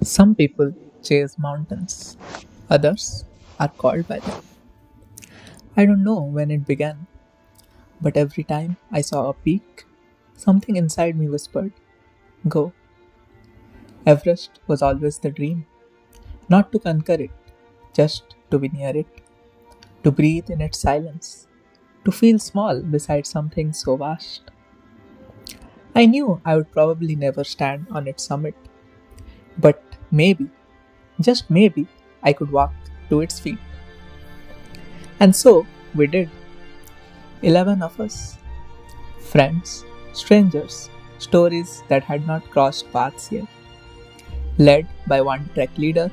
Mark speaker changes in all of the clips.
Speaker 1: Some people chase mountains, others are called by them. I don't know when it began, but every time I saw a peak, something inside me whispered, Go. Everest was always the dream, not to conquer it, just to be near it, to breathe in its silence, to feel small beside something so vast. I knew I would probably never stand on its summit, but maybe, just maybe, I could walk to its feet. And so we did, 11 of us. Friends, strangers, stories that had not crossed paths yet. Led by one trek leader,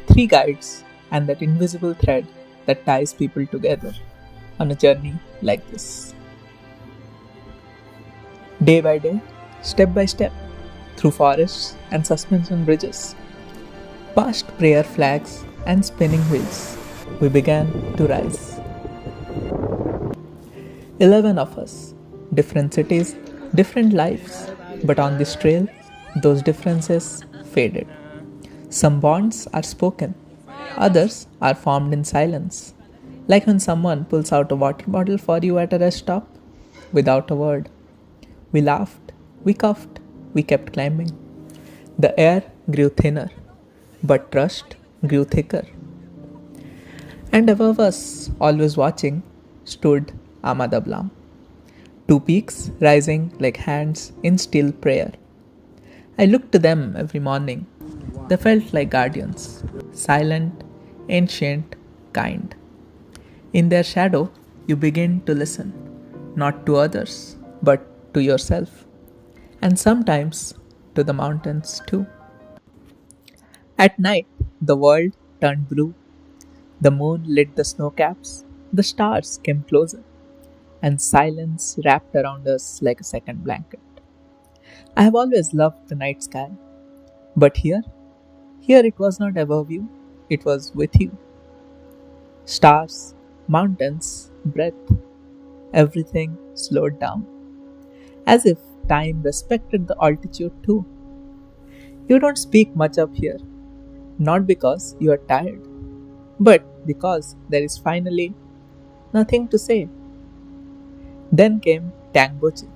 Speaker 1: three guides, and that invisible thread that ties people together on a journey like this. Day by day, step by step, through forests and suspension bridges, past prayer flags and spinning wheels, we began to rise. 11 of us, different cities, different lives, but on this trail, those differences faded. Some bonds are spoken, others are formed in silence, like when someone pulls out a water bottle for you at a rest stop without a word. We laughed, we coughed, we kept climbing. The air grew thinner, but trust grew thicker. And above us, always watching, stood Amadablam. Two peaks rising like hands in still prayer. I looked to them every morning. They felt like guardians, silent, ancient, kind. In their shadow, you begin to listen, not to others, but to yourself, and sometimes to the mountains too. At night, the world turned blue. The moon lit the snow caps, the stars came closer, and silence wrapped around us like a second blanket. I have always loved the night sky, but here it was not above you, it was with you. Stars, mountains, breath, everything slowed down, as if time respected the altitude too. You don't speak much up here, not because you are tired, but because there is finally nothing to say. Then came Tangboche.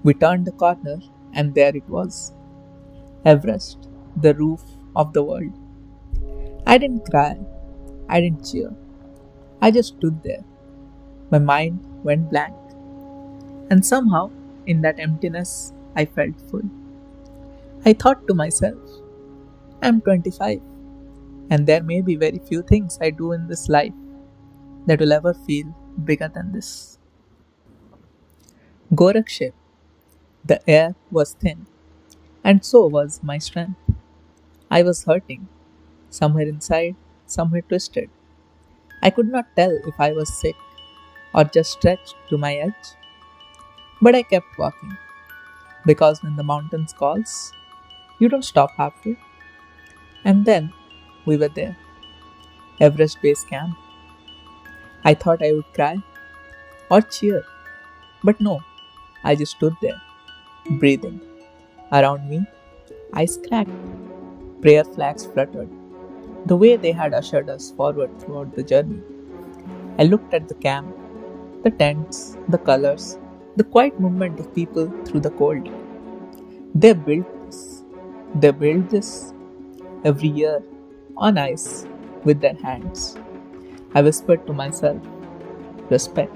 Speaker 1: We turned the corner, and there it was, Everest, the roof of the world. I didn't cry, I didn't cheer, I just stood there. My mind went blank, and somehow, in that emptiness, I felt full. I thought to myself, I'm 25, and there may be very few things I do in this life that will ever feel bigger than this. Gorakshep, the air was thin, and so was my strength. I was hurting, somewhere inside, somewhere twisted. I could not tell if I was sick or just stretched to my edge. But I kept walking, because when the mountains calls, you don't stop halfway. And then we were there, Everest Base Camp. I thought I would cry or cheer, but no, I just stood there, breathing. Around me, ice cracked, prayer flags fluttered, the way they had ushered us forward throughout the journey. I looked at the camp, the tents, the colors, the quiet movement of people through the cold. They built this. They build this every year on ice with their hands. I whispered to myself, respect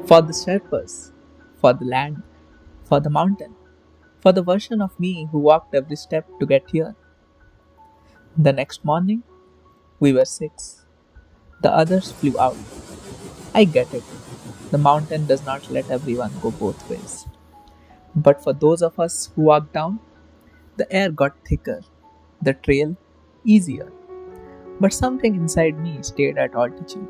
Speaker 1: for the Sherpas, for the land, for the mountain, for the version of me who walked every step to get here. The next morning, we were six. The others flew out. I get it. The mountain does not let everyone go both ways. But for those of us who walked down, the air got thicker, the trail easier. But something inside me stayed at altitude.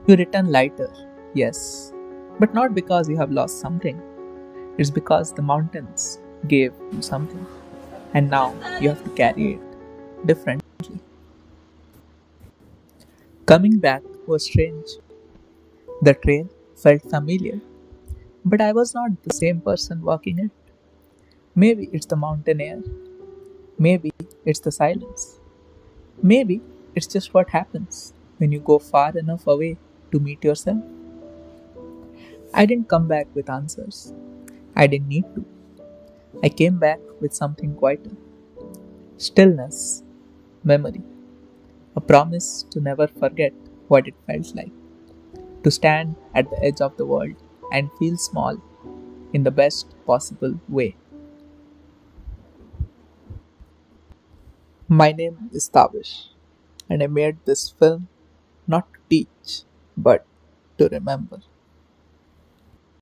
Speaker 1: You return lighter, yes, but not because you have lost something. It's because the mountains gave you something, and now you have to carry it differently. Coming back was strange. The trail felt familiar, but I was not the same person walking it. Maybe it's the mountain air. Maybe it's the silence. Maybe it's just what happens when you go far enough away to meet yourself. I didn't come back with answers. I didn't need to. I came back with something quieter: stillness, memory, a promise to never forget what it felt like to stand at the edge of the world and feel small in the best possible way. My name is Tavish, and I made this film not to teach, but to remember.